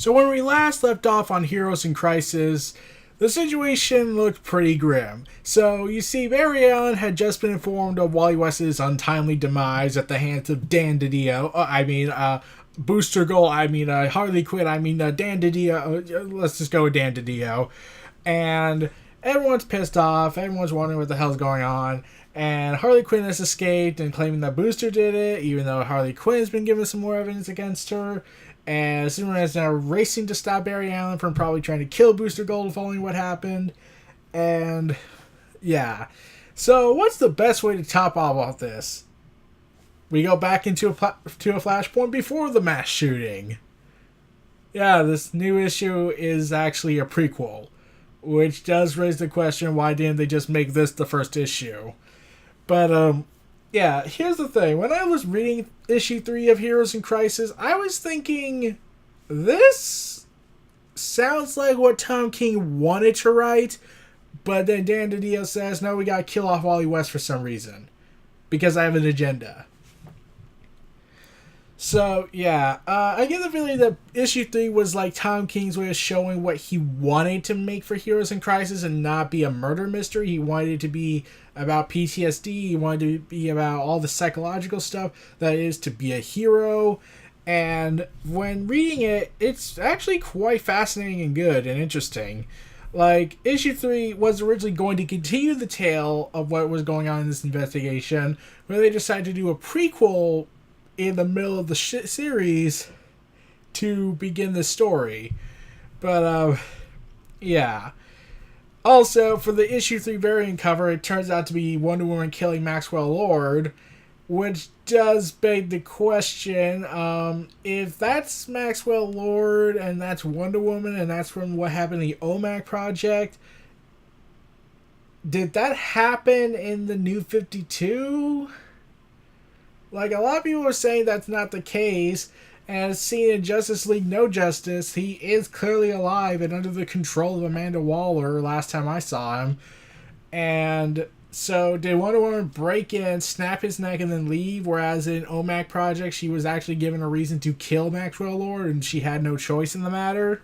So when we last left off on Heroes in Crisis, the situation looked pretty grim. So you see, Barry Allen had just been informed of Wally West's untimely demise at the hands of Dan DiDio. Booster Gold. Harley Quinn. Dan DiDio. Let's just go with Dan DiDio. And everyone's pissed off. Everyone's wondering what the hell's going on. And Harley Quinn has escaped and claiming that Booster did it, even though Harley Quinn's been given some more evidence against her. And Superman is now racing to stop Barry Allen from probably trying to kill Booster Gold following what happened. And, yeah. So, what's the best way to top off all this? We go back into a flashpoint before the mass shooting. Yeah, this new issue is actually a prequel, which does raise the question, why didn't they just make this the first issue? But, yeah, here's the thing. When I was reading issue 3 of Heroes in Crisis, I was thinking, this sounds like what Tom King wanted to write, but then Dan DiDio says, no, we gotta kill off Wally West for some reason, because I have an agenda. So, yeah, I get the feeling that issue 3 was like Tom King's way of showing what he wanted to make for Heroes in Crisis and not be a murder mystery. He wanted it to be about PTSD. He wanted to be about all the psychological stuff that is to be a hero. And when reading it, it's actually quite fascinating and good and interesting. Like, issue 3 was originally going to continue the tale of what was going on in this investigation, but they decided to do a prequel in the middle of the series to begin the story. But, yeah. Also, for the issue 3 variant cover, it turns out to be Wonder Woman killing Maxwell Lord, which does beg the question, if that's Maxwell Lord and that's Wonder Woman and that's from what happened in the OMAC project, did that happen in the New 52? Like, a lot of people are saying that's not the case, and as seen in Justice League No Justice, he is clearly alive and under the control of Amanda Waller last time I saw him. And so, did Wonder Woman break in, snap his neck, and then leave, whereas in OMAC Project, she was actually given a reason to kill Maxwell Lord, and she had no choice in the matter?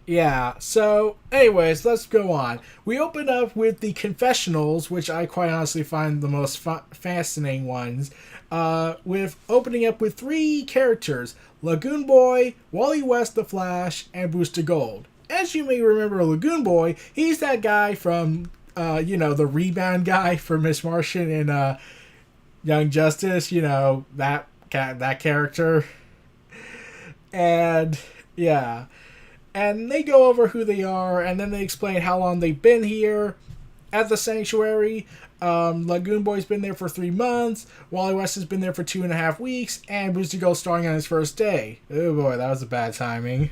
Yeah, so, anyways, let's go on. We open up with the confessionals, which I quite honestly find the most fascinating ones, with opening up with 3 characters, Lagoon Boy, Wally West the Flash, and Booster Gold. As you may remember, Lagoon Boy, he's that guy from, the rebound guy for Miss Martian in Young Justice, that character. And, yeah. And they go over who they are, and then they explain how long they've been here at the Sanctuary. Lagoon Boy's been there for 3 months, Wally West has been there for 2.5 weeks, and Booster Gold's starting on his first day. Oh boy, that was a bad timing.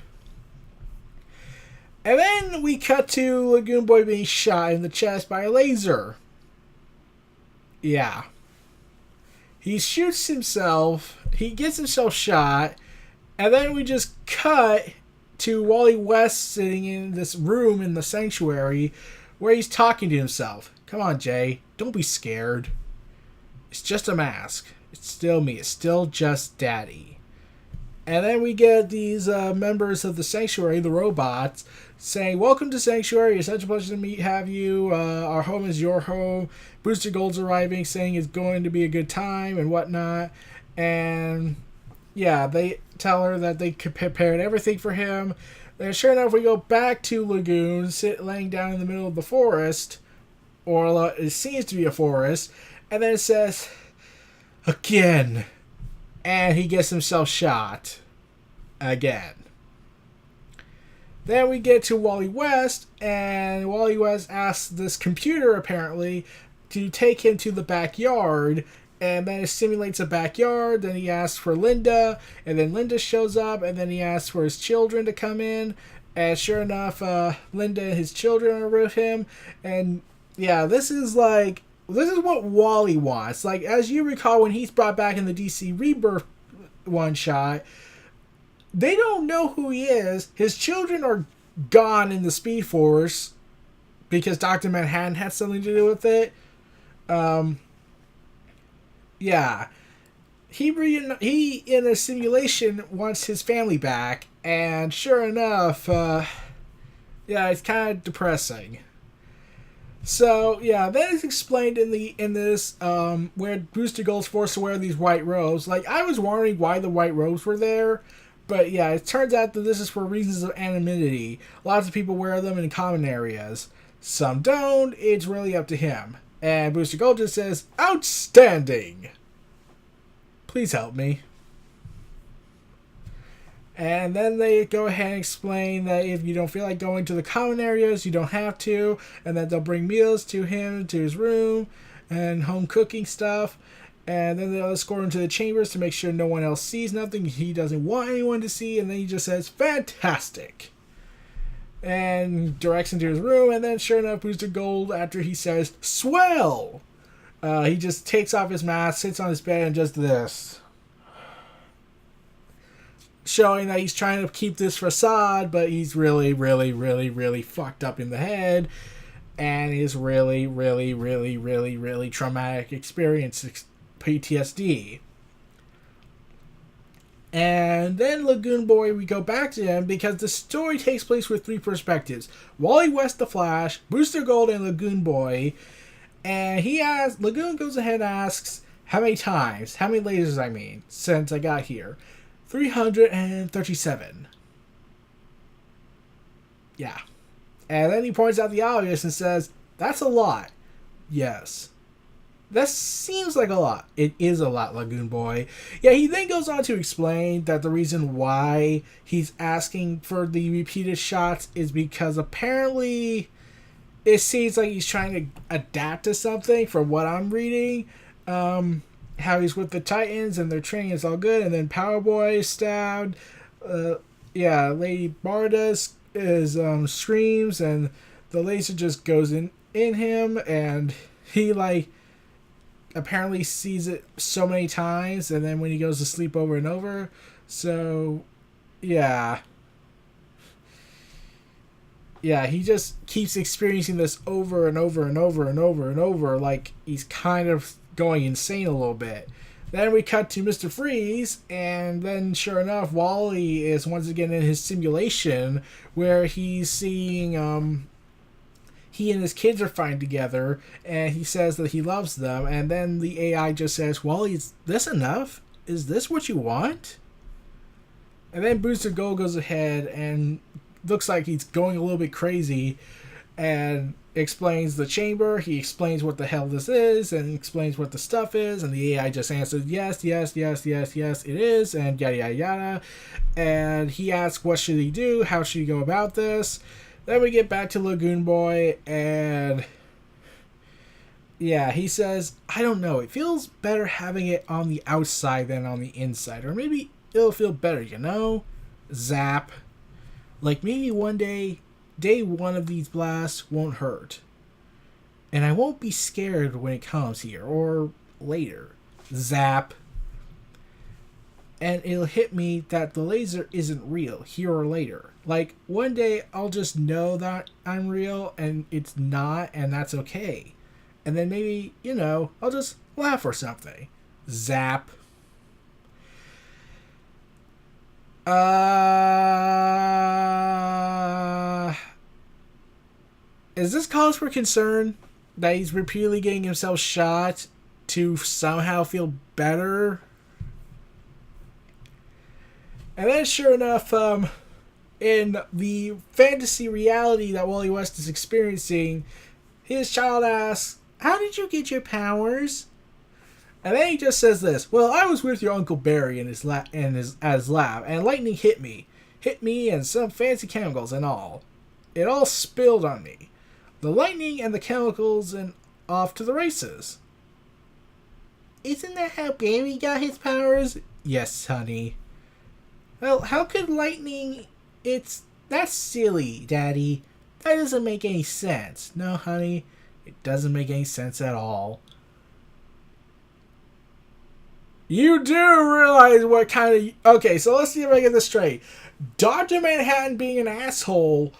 And then we cut to Lagoon Boy being shot in the chest by a laser. Yeah. He shoots himself, he gets himself shot, and then we just cut to Wally West sitting in this room in the Sanctuary where he's talking to himself. Come on, Jay. Don't be scared. It's just a mask. It's still me. It's still just Daddy. And then we get these members of the Sanctuary, the robots, saying, welcome to Sanctuary. It's such a pleasure to have you. Our home is your home. Booster Gold's arriving, saying it's going to be a good time and whatnot. And yeah, they tell her that they prepared everything for him. And sure enough, we go back to Lagoon, laying down in the middle of the forest, or it seems to be a forest, and then it says, again. And he gets himself shot. Again. Then we get to Wally West, and Wally West asks this computer, apparently, to take him to the backyard. And then it simulates a backyard. Then he asks for Linda. And then Linda shows up. And then he asks for his children to come in. And sure enough, Linda and his children are with him. And yeah, this is what Wally wants. Like, as you recall, when he's brought back in the DC Rebirth one-shot, they don't know who he is. His children are gone in the Speed Force because Dr. Manhattan had something to do with it. Yeah. he in a simulation wants his family back, and sure enough, yeah, it's kind of depressing. So yeah, that is explained in this where Booster Gold's forced to wear these white robes. Like, I was wondering why the white robes were there, but yeah, it turns out that this is for reasons of anonymity. Lots of people wear them in common areas. Some don't. It's really up to him. And Booster Gold just says, "Outstanding. Please help me." And then they go ahead and explain that if you don't feel like going to the common areas, you don't have to, and that they'll bring meals to him, to his room, and home cooking stuff. And then they'll escort him to the chambers to make sure no one else sees nothing he doesn't want anyone to see. And then he just says, "Fantastic." And directs him to his room. And then sure enough, Booster Gold, after he says, "Swell," he just takes off his mask, sits on his bed, and does this. Showing that he's trying to keep this facade, but he's really, really, really, really fucked up in the head. And is really, really, really, really, really traumatic experience, PTSD. And then Lagoon Boy, we go back to him because the story takes place with three perspectives: Wally West the Flash, Booster Gold, and Lagoon Boy. And Lagoon goes ahead and asks, how many lasers I mean, since I got here. 337. Yeah. And then he points out the obvious and says, "That's a lot." Yes. That seems like a lot. It is a lot, Lagoon Boy. Yeah, he then goes on to explain that the reason why he's asking for the repeated shots is because apparently it seems like he's trying to adapt to something from what I'm reading. How he's with the Titans and their training is all good, and then Power Boy is stabbed. Lady Barda is screams, and the laser just goes in him, and he apparently sees it so many times, and then when he goes to sleep over and over. So yeah, he just keeps experiencing this over and over and over and over and over, like he's kind of going insane a little bit. Then we cut to Mr. Freeze, and then sure enough, Wally is once again in his simulation where he's seeing he and his kids are fine together, and he says that he loves them, and then the AI just says, "Wally, is this enough? Is this what you want?" And then Booster Gold goes ahead and looks like he's going a little bit crazy and explains the chamber. He explains what the hell this is and explains what the stuff is, and the AI just answers yes, yes, yes, yes, yes, it is, and yada yada yada. And he asks what should he do, how should he go about this. Then we get back to Lagoon Boy, and yeah, he says, "I don't know, it feels better having it on the outside than on the inside, or maybe it'll feel better, zap. Like maybe one day one of these blasts won't hurt. And I won't be scared when it comes here, or later. Zap. And it'll hit me that the laser isn't real, here or later. Like, one day I'll just know that I'm real, and it's not, and that's okay. And then maybe, I'll just laugh or something. Zap. Is this cause for concern that he's repeatedly getting himself shot to somehow feel better? And then sure enough, in the fantasy reality that Wally West is experiencing, his child asks, "How did you get your powers?" And then he just says this, "Well, I was with your Uncle Barry at his lab, and lightning hit me and some fancy chemicals and all. It all spilled on me. The lightning and the chemicals and off to the races." "Isn't that how Barry got his powers?" "Yes, honey." "Well, how could lightning... That's silly, Daddy. That doesn't make any sense." "No, honey, it doesn't make any sense at all." You do realize what kind of... Okay, so let's see if I get this straight. Dr. Manhattan being an asshole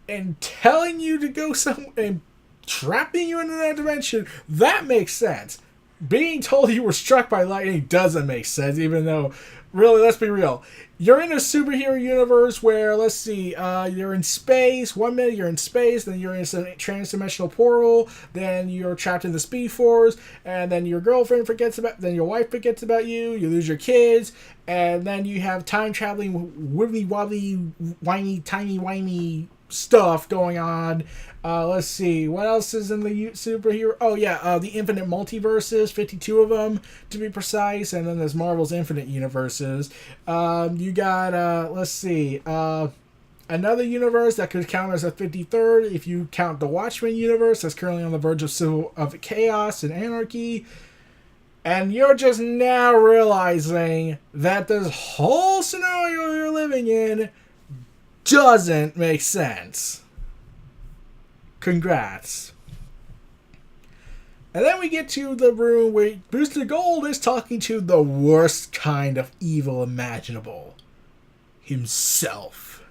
and telling you to go and trapping you into that dimension, that makes sense. being told you were struck by lightning doesn't make sense, even though, really, let's be real. You're in a superhero universe where, let's see, you're in space. 1 minute you're in space, then you're in some trans-dimensional portal, then you're trapped in the Speed Force, and then your girlfriend forgets about, then your wife forgets about you, you lose your kids, and then you have time-traveling, wibbly-wobbly, whiny, timey-wimey stuff going on. Let's see, what else is in the superhero? Oh yeah, the infinite multiverses, 52 of them to be precise, and then there's Marvel's infinite universes. You got, let's see, another universe that could count as a 53rd if you count the Watchmen universe that's currently on the verge of chaos and anarchy. And you're just now realizing that this whole scenario you're living in doesn't make sense. Congrats. And then we get to the room where Booster Gold is talking to the worst kind of evil imaginable. Himself.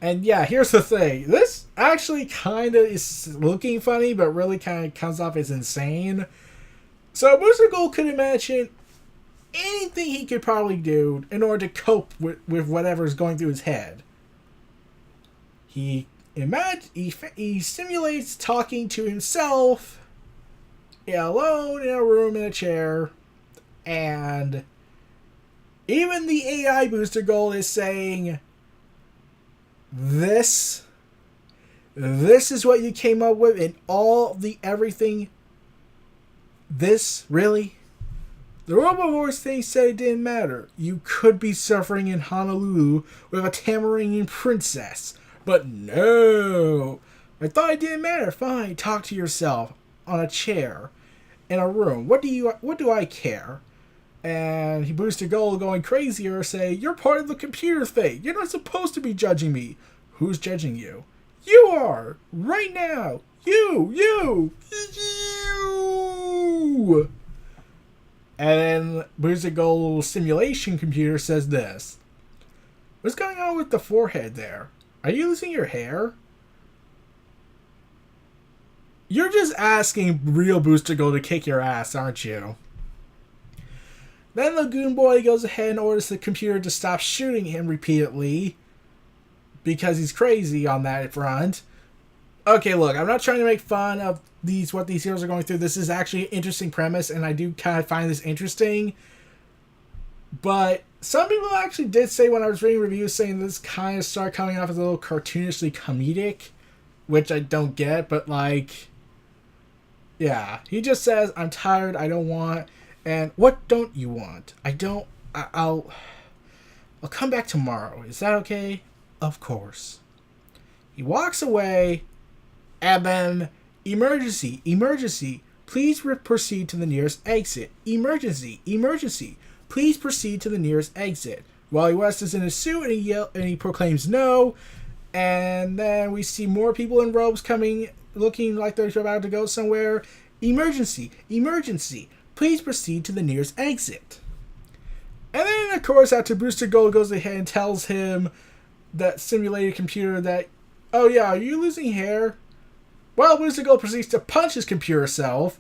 And yeah, here's the thing. This actually kind of is looking funny, but really kind of comes off as insane. So Booster Gold could imagine anything he could probably do in order to cope with whatever's going through his head. He simulates talking to himself alone in a room in a chair, and even the AI Booster Gold is saying, this is what you came up with, and all the everything. This, really? The Robo Voice thing said it didn't matter. You could be suffering in Honolulu with a Tamarinian princess. But no. I thought it didn't matter. Fine, talk to yourself on a chair in a room. What do I care? And he Booster Gold going crazier, say, you're part of the computer thing. You're not supposed to be judging me. Who's judging you? You are! Right now! You! And then Booster Gold's simulation computer says this. What's going on with the forehead there? Are you losing your hair? You're just asking real Booster Gold to kick your ass, aren't you? Then Lagoon Boy goes ahead and orders the computer to stop shooting him repeatedly because he's crazy on that front. Okay, look, I'm not trying to make fun of what these heroes are going through. This is actually an interesting premise, and I do kind of find this interesting. But some people actually did say when I was reading reviews saying this kind of started coming off as a little cartoonishly comedic, which I don't get, but like, yeah. He just says, I'm tired, I don't want, and what don't you want? I'll come back tomorrow. Is that okay? Of course. He walks away, and then, emergency, please proceed to the nearest exit. Emergency, please proceed to the nearest exit. Wally West is in a suit, and he proclaims no, and then we see more people in robes coming, looking like they're about to go somewhere. Emergency, please proceed to the nearest exit. And then, of course, after Booster Gold goes ahead and tells him, that simulated computer, that, oh yeah, are you losing hair? Well, Booster Gold proceeds to punch his computer self,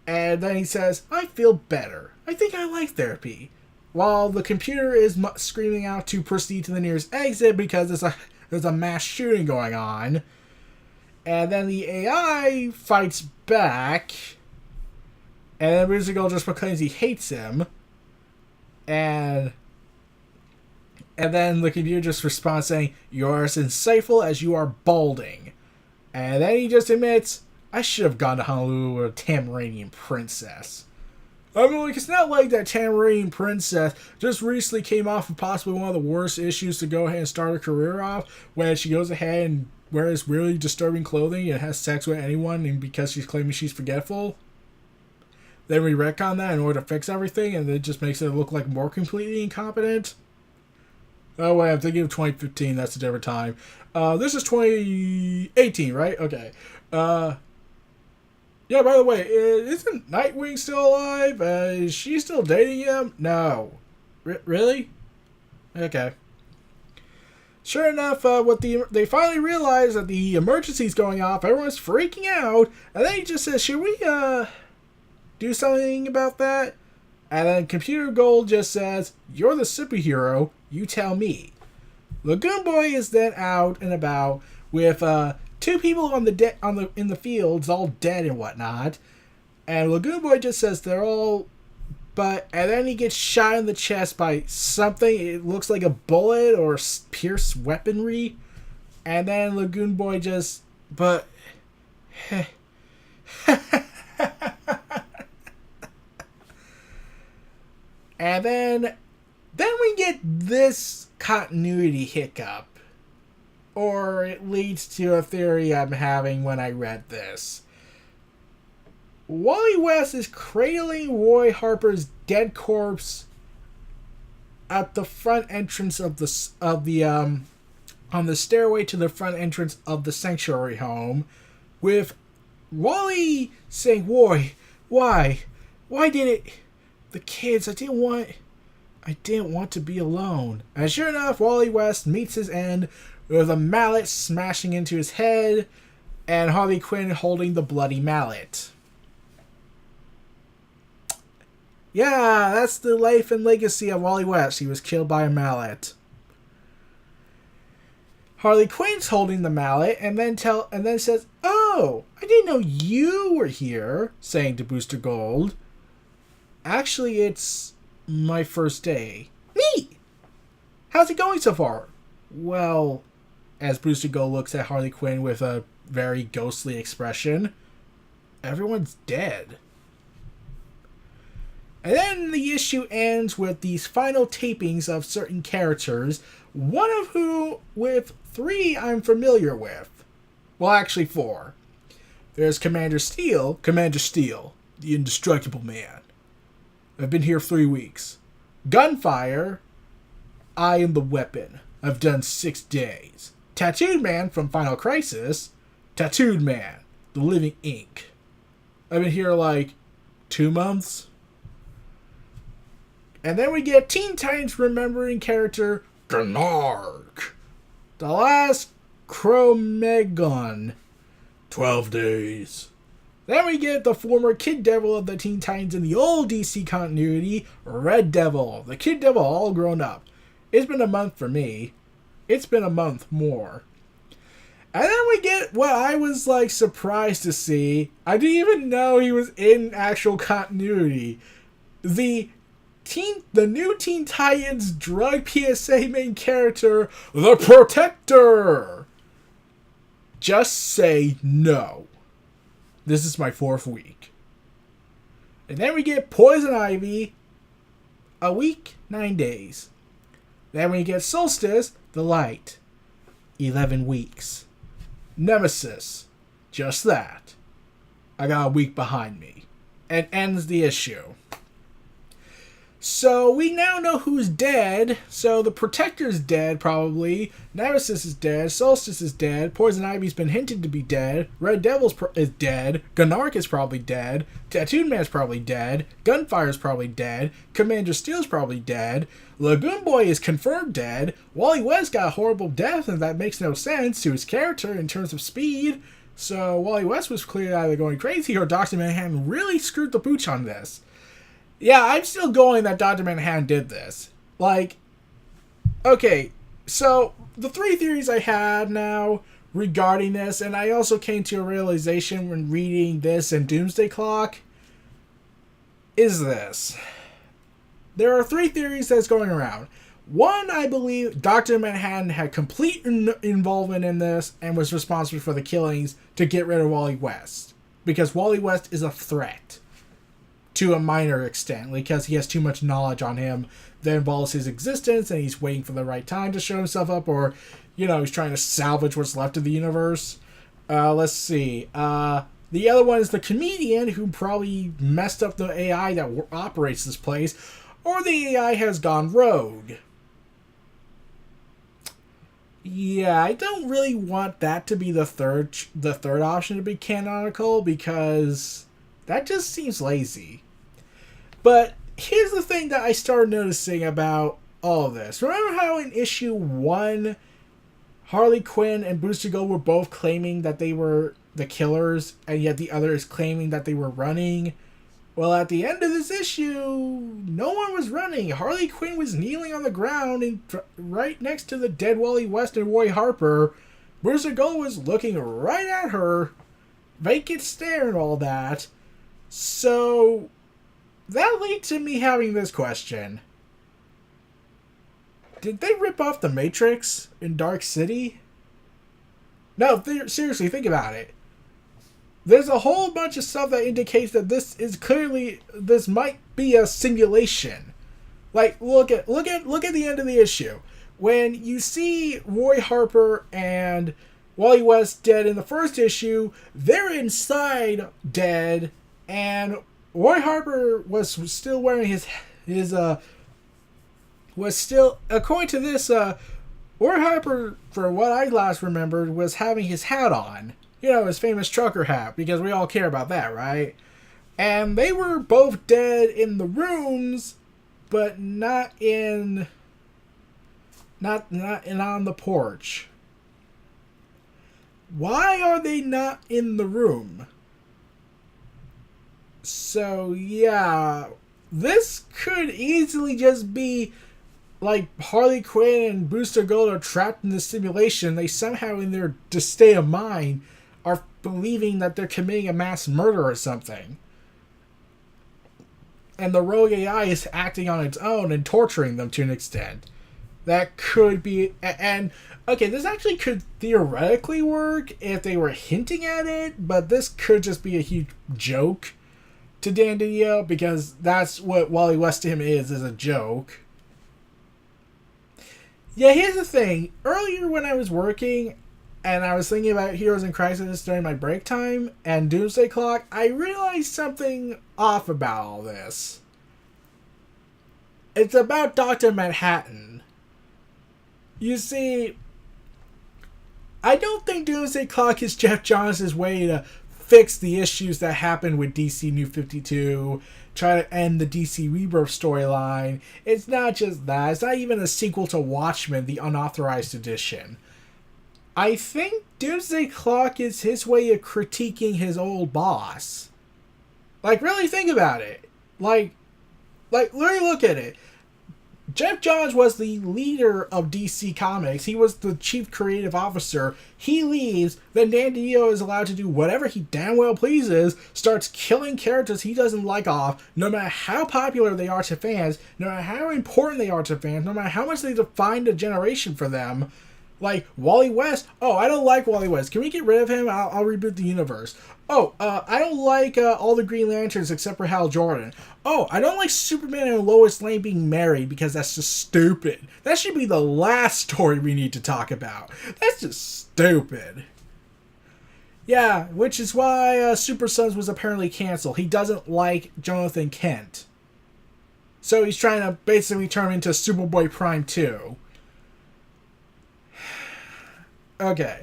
and then he says, I feel better. I think I like therapy. While the computer is screaming out to proceed to the nearest exit because there's a mass shooting going on. And then the AI fights back, and then Booster Gold just proclaims he hates him. And then the computer just responds saying, you're as insightful as you are balding. And then he just admits, I should have gone to Honolulu with a Tamarinian princess. I mean, like, it's not like that Tamarinian princess just recently came off of possibly one of the worst issues to go ahead and start her career off, when she goes ahead and wears really disturbing clothing and has sex with anyone, and because she's claiming she's forgetful. Then we retcon that in order to fix everything, and it just makes it look like more completely incompetent. Oh wait, I'm thinking of 2015, that's a different time. This is 2018, right? Okay. Yeah, by the way, isn't Nightwing still alive? Is she still dating him? No. Really? Okay. Sure enough, they finally realize that the emergency's going off, everyone's freaking out, and then he just says, should we do something about that? And then Computer Gold just says, "You're the superhero, you tell me." Lagoon Boy is then out and about with two people in the fields, all dead and whatnot. And Lagoon Boy just says they're all, and then he gets shot in the chest by something. It looks like a bullet or pierced weaponry. And then Lagoon Boy just, and then we get this continuity hiccup. Or it leads to a theory I'm having when I read this. Wally West is cradling Roy Harper's dead corpse at the front entrance of on the stairway to the front entrance of the sanctuary home, with Wally saying, "Roy, why did it? The kids, I didn't want to be alone." And sure enough, Wally West meets his end with a mallet smashing into his head, and Harley Quinn holding the bloody mallet. Yeah, that's the life and legacy of Wally West. He was killed by a mallet. Harley Quinn's holding the mallet and then says, "Oh, I didn't know you were here," saying to Booster Gold, "Actually, it's my first day." "Neat! How's it going so far?" "Well," as Booster Gold looks at Harley Quinn with a very ghostly expression, "everyone's dead." And then the issue ends with these final tapings of certain characters, one of whom, with 3 I'm familiar with. Well, actually 4. There's Commander Steel, the indestructible man. I've been here 3 weeks. Gunfire, I am the weapon. I've done 6 days. Tattooed Man from Final Crisis, Tattooed Man, the living ink. I've been here like 2 months. And then we get Teen Titans remembering character Gnark, the last Cro-Magnon, 12 days. Then we get the former Kid Devil of the Teen Titans in the old DC continuity, Red Devil, the Kid Devil all grown up. It's been a month for me. It's been a month more. And then we get what I was like surprised to see. I didn't even know he was in actual continuity. The new Teen Titans drug PSA main character, the Protector. Just say no. This is my 4th week. And then we get Poison Ivy, a week, 9 days. Then we get Solstice, the Light, 11 weeks. Nemesis, just that. I got a week behind me. And ends the issue. So we now know who's dead. So the Protector's dead, probably. Nemesis is dead. Solstice is dead. Poison Ivy's been hinted to be dead. Red Devil is dead. Gnark is probably dead. Tattooed Man's probably dead. Gunfire's probably dead. Commander Steel's probably dead. Lagoon Boy is confirmed dead. Wally West got a horrible death, and that makes no sense to his character in terms of speed. So Wally West was clearly either going crazy or Dr. Manhattan really screwed the pooch on this. Yeah, I'm still going that Dr. Manhattan did this. Like, okay, so the 3 theories I had now regarding this, and I also came to a realization when reading this and Doomsday Clock, is this. There are 3 theories that's going around. One, I believe Dr. Manhattan had complete involvement in this and was responsible for the killings to get rid of Wally West. Because Wally West is a threat. To a minor extent, because he has too much knowledge on him that involves his existence, and he's waiting for the right time to show himself up, or, he's trying to salvage what's left of the universe. Let's see. The other one is the comedian, who probably messed up the AI that operates this place, or the AI has gone rogue. Yeah, I don't really want that to be the third option to be canonical, because that just seems lazy. But here's the thing that I started noticing about all of this. Remember how in issue 1, Harley Quinn and Booster Gold were both claiming that they were the killers, and yet the other is claiming that they were running? Well, at the end of this issue, no one was running. Harley Quinn was kneeling on the ground and right next to the dead Wally West and Roy Harper. Bruce Gold was looking right at her, vacant stare and all that. So that led to me having this question. Did they rip off the Matrix in Dark City? No, seriously, think about it. There's a whole bunch of stuff that indicates that this might be a simulation. Like, look at the end of the issue. When you see Roy Harper and Wally West dead in the first issue, they're inside dead, and Roy Harper was still wearing according to this, Roy Harper, for what I last remembered, was having his hat on. You know, his famous trucker hat, because we all care about that, right? And they were both dead in the rooms, but not on the porch. Why are they not in the room? So, yeah, this could easily just be like Harley Quinn and Booster Gold are trapped in the simulation. They somehow, in their state of mind, are believing that they're committing a mass murder or something. And the rogue AI is acting on its own and torturing them to an extent. That could be... And, okay, this actually could theoretically work if they were hinting at it, but this could just be a huge joke to Dan DiDio, because that's what Wally West to him is a joke. Yeah, here's the thing. Earlier when I was working, and I was thinking about Heroes in Crisis during my break time and Doomsday Clock, I realized something off about all this. It's about Dr. Manhattan. You see, I don't think Doomsday Clock is Jeff Johns' way to fix the issues that happened with DC New 52, try to end the DC Rebirth storyline. It's not just that. It's not even a sequel to Watchmen, the unauthorized edition. I think Doomsday Clock is his way of critiquing his old boss. Like, really think about it. Like, really look at it. Jeff Johns was the leader of DC Comics. He was the chief creative officer. He leaves, then Dan DiDio is allowed to do whatever he damn well pleases, starts killing characters he doesn't like off, no matter how popular they are to fans, no matter how important they are to fans, no matter how much they define a generation for them. Like, Wally West. Oh, I don't like Wally West. Can we get rid of him? I'll reboot the universe. Oh, I don't like all the Green Lanterns except for Hal Jordan. Oh, I don't like Superman and Lois Lane being married because that's just stupid. That should be the last story we need to talk about. That's just stupid. Yeah, which is why Super Sons was apparently canceled. He doesn't like Jonathan Kent. So he's trying to basically turn him into Superboy Prime 2. Okay.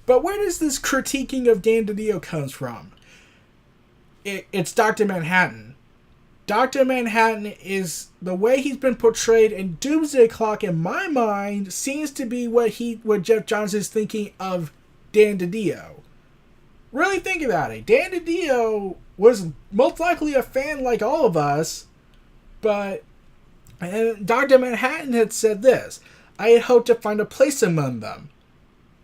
But where does this critiquing of Dan DiDio comes from? It's Dr. Manhattan. Dr. Manhattan is the way he's been portrayed in Doomsday Clock, in my mind, seems to be what Jeff Johns is thinking of Dan DiDio. Really think about it. Dan DiDio was most likely a fan like all of us, but Dr. Manhattan had said this: I had hoped to find a place among them.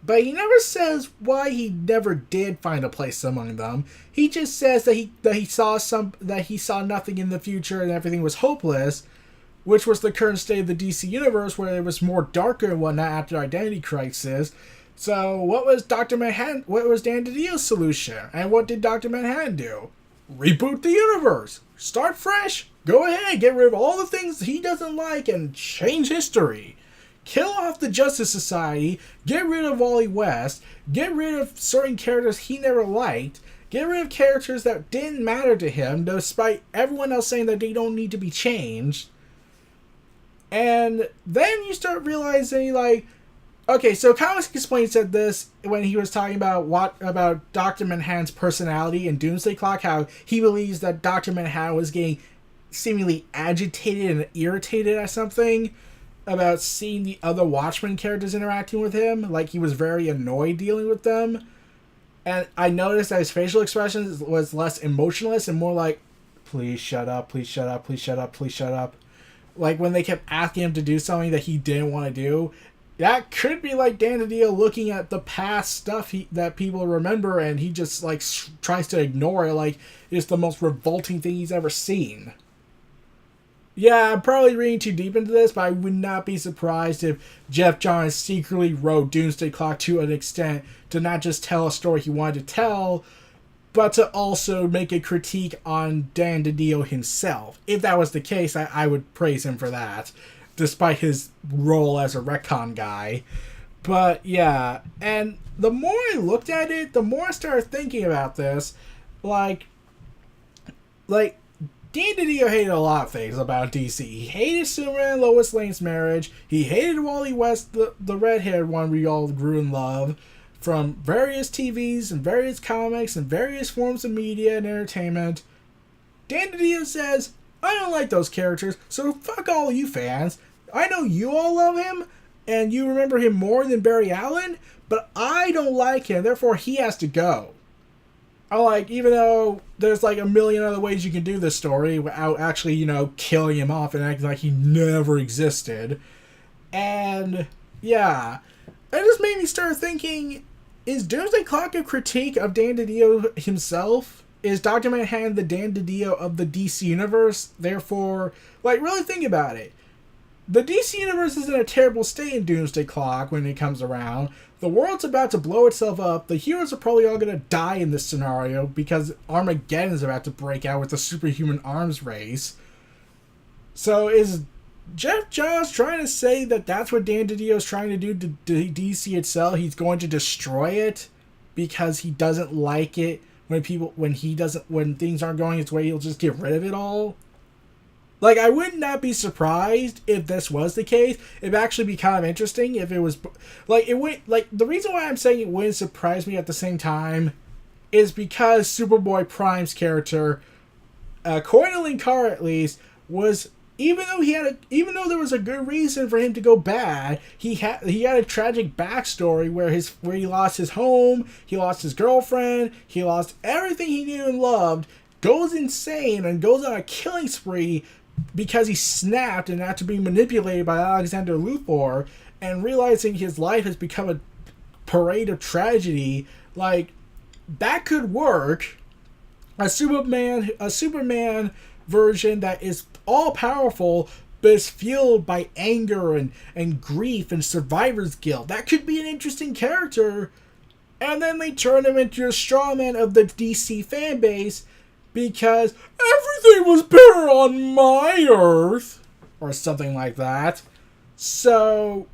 But he never says why he never did find a place among them. He just says that he saw nothing in the future and everything was hopeless, which was the current state of the DC universe, where it was more darker and whatnot after Identity Crisis. So what was Dr. Manhattan? What was Dan DiDio's solution? And what did Dr. Manhattan do? Reboot the universe. Start fresh. Go ahead. Get rid of all the things he doesn't like and change history. Kill off the Justice Society, get rid of Wally West, get rid of certain characters he never liked, get rid of characters that didn't matter to him, despite everyone else saying that they don't need to be changed. And then you start realizing, like, okay, so Comics Explained said this when he was talking about Dr. Manhattan's personality in Doomsday Clock, how he believes that Dr. Manhattan was getting seemingly agitated and irritated at something about seeing the other Watchmen characters interacting with him. Like, he was very annoyed dealing with them. And I noticed that his facial expressions was less emotionless and more like please shut up, please shut up, please shut up, please shut up. Like when they kept asking him to do something that he didn't want to do, that could be like Dan DiDio looking at the past stuff that people remember, and he just like tries to ignore it like it's the most revolting thing he's ever seen. Yeah, I'm probably reading too deep into this, but I would not be surprised if Jeff Johns secretly wrote Doomsday Clock to an extent to not just tell a story he wanted to tell, but to also make a critique on Dan DiDio himself. If that was the case, I would praise him for that, despite his role as a retcon guy. But yeah, and the more I looked at it, the more I started thinking about this. Like Dan DiDio hated a lot of things about DC. He hated Superman and Lois Lane's marriage. He hated Wally West, the red-haired one we all grew in love, from various TVs and various comics and various forms of media and entertainment. Dan DiDio says, I don't like those characters, so fuck all you fans. I know you all love him, and you remember him more than Barry Allen, but I don't like him, therefore he has to go. Even though there's like a million other ways you can do this story without actually, killing him off and acting like he never existed. And, yeah. It just made me start thinking, is Doomsday Clock a critique of Dan DiDio himself? Is Dr. Manhattan the Dan DiDio of the DC Universe? Therefore, really think about it. The DC Universe is in a terrible state in Doomsday Clock when it comes around. The world's about to blow itself up. The heroes are probably all going to die in this scenario because Armageddon is about to break out with the superhuman arms race. So is Jeff Johns trying to say that that's what Dan DiDio is trying to do to DC itself? He's going to destroy it because he doesn't like it when things aren't going its way, he'll just get rid of it all? I would not be surprised if this was the case. It'd actually be kind of interesting if it was... the reason why I'm saying it wouldn't surprise me at the same time is because Superboy Prime's character, according to Linkara at least, was... Even though there was a good reason for him to go bad, he had a tragic backstory where he lost his home, he lost his girlfriend, he lost everything he knew and loved, goes insane and goes on a killing spree because he snapped and after being manipulated by Alexander Luthor and realizing his life has become a parade of tragedy. That could work. A Superman version that is all powerful but is fueled by anger and grief and survivor's guilt. That could be an interesting character. And then they turn him into a strawman of the DC fan base because everything was better on my Earth, or something like that. So,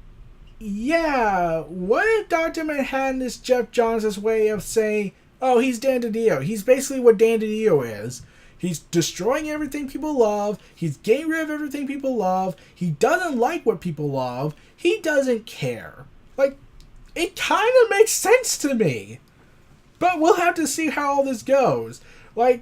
yeah, what if Dr. Manhattan is Jeff Johns' way of saying, oh, he's Dan DiDio. He's basically what Dan DiDio is. He's destroying everything people love. He's getting rid of everything people love. He doesn't like what people love. He doesn't care. It kind of makes sense to me. But we'll have to see how all this goes. I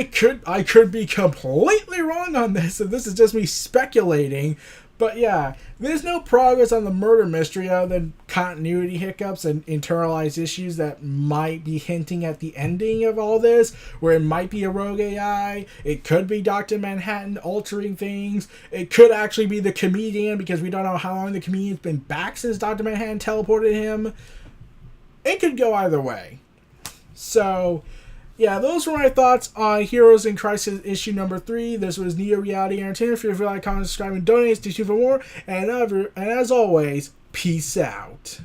could be completely wrong on this, and this is just me speculating. But yeah, there's no progress on the murder mystery other than continuity hiccups and internalized issues that might be hinting at the ending of all this, where it might be a rogue AI, it could be Dr. Manhattan altering things, it could actually be the comedian because we don't know how long the comedian's been back since Dr. Manhattan teleported him. It could go either way. So... yeah, those were my thoughts on Heroes in Crisis issue number 3. This was Neo Reality Entertainment. Feel free to like, comment, subscribe, and donate. Stay tuned for more. And as always, peace out.